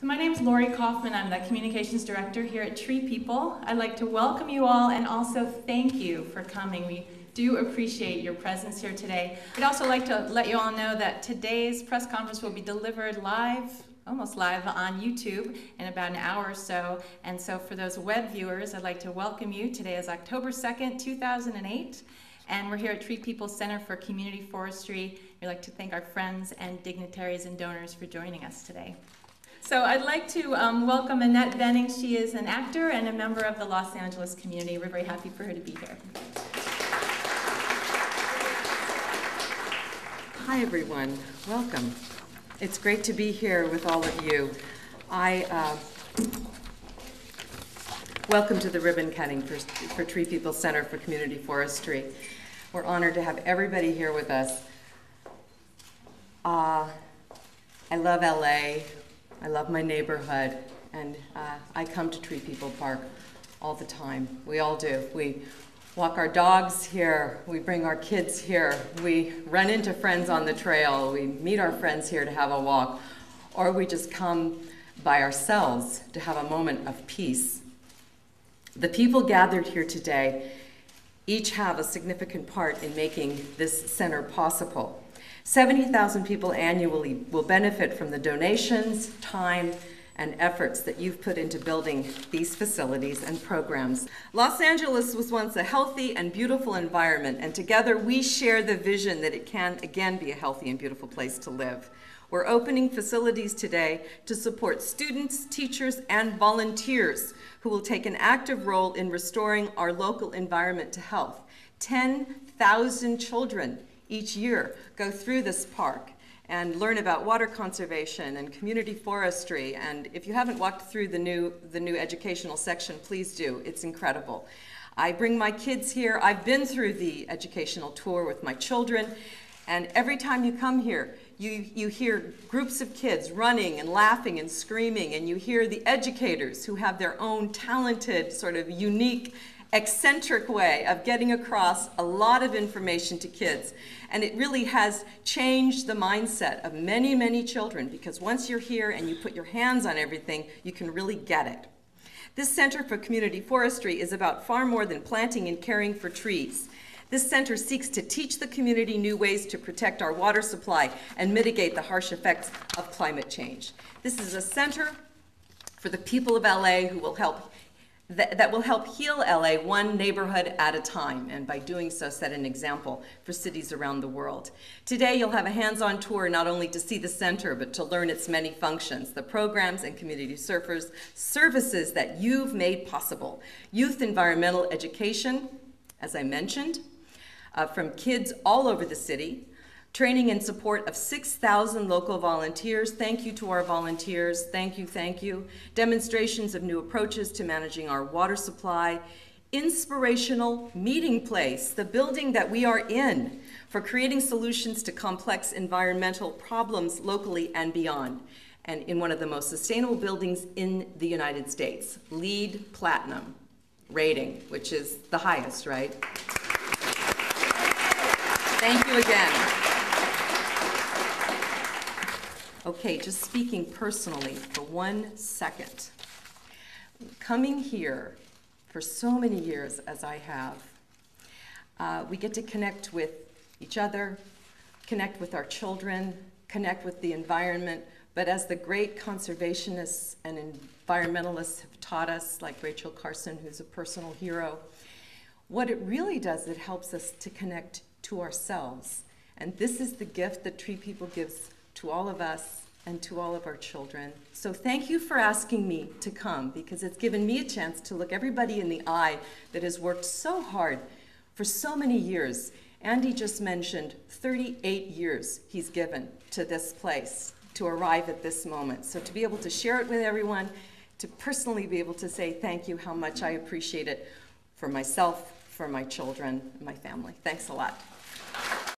My name is Lori Kaufman. I'm the Communications Director here at Tree People. I'd like to welcome you all and also thank you for coming. We do appreciate your presence here today. We'd also like to let you all know that today's press conference will be delivered live, almost live on YouTube in about an hour or so. And so for those web viewers, I'd like to welcome you. Today is October 2nd, 2008. And we're here at TreePeople Center for Community Forestry. We'd like to thank our friends and dignitaries and donors for joining us today. So I'd like to welcome Annette Bening. She is an actor and a member of the Los Angeles community. We're very happy for her to be here. Hi everyone, welcome. It's great to be here with all of you. Welcome to the ribbon cutting for TreePeople Center for Community Forestry. We're honored to have everybody here with us. I love LA. I love my neighborhood, and I come to Tree People Park all the time. We all do. We walk our dogs here, we bring our kids here, we run into friends on the trail, we meet our friends here to have a walk, or we just come by ourselves to have a moment of peace. The people gathered here today each have a significant part in making this center possible. 70,000 people annually will benefit from the donations, time, and efforts that you've put into building these facilities and programs. Los Angeles was once a healthy and beautiful environment, and together we share the vision that it can again be a healthy and beautiful place to live. We're opening facilities today to support students, teachers, and volunteers who will take an active role in restoring our local environment to health. 10,000 children each year go through this park and learn about water conservation and community forestry. And if you haven't walked through the new educational section, please do. It's incredible. I bring my kids here. I've been through the educational tour with my children, and every time you come here, you hear groups of kids running and laughing and screaming, and you hear the educators who have their own talented, sort of unique, eccentric way of getting across a lot of information to kids. And it really has changed the mindset of many, many children, because once you're here and you put your hands on everything, you can really get it. This Center for Community Forestry is about far more than planting and caring for trees. This center seeks to teach the community new ways to protect our water supply and mitigate the harsh effects of climate change. This is a center for the people of LA who will help that will help heal LA one neighborhood at a time, and by doing so set an example for cities around the world. Today you'll have a hands-on tour not only to see the center, but to learn its many functions, the programs and community services that you've made possible. Youth environmental education, as I mentioned, from kids all over the city, training and support of 6,000 local volunteers. Thank you to our volunteers. Thank you, thank you. Demonstrations of new approaches to managing our water supply. Inspirational meeting place, the building that we are in, for creating solutions to complex environmental problems locally and beyond. And in one of the most sustainable buildings in the United States, LEED Platinum rating, which is the highest, right? Thank you again. Okay, just speaking personally for 1 second. Coming here for so many years as I have, we get to connect with each other, connect with our children, connect with the environment, but as the great conservationists and environmentalists have taught us, like Rachel Carson, who's a personal hero, what it really does, it helps us to connect to ourselves. And this is the gift that Tree People gives to all of us and to all of our children. So thank you for asking me to come, because it's given me a chance to look everybody in the eye that has worked so hard for so many years. Andy just mentioned 38 years he's given to this place to arrive at this moment. So to be able to share it with everyone, to personally be able to say thank you, how much I appreciate it for myself, for my children, and my family. Thanks a lot.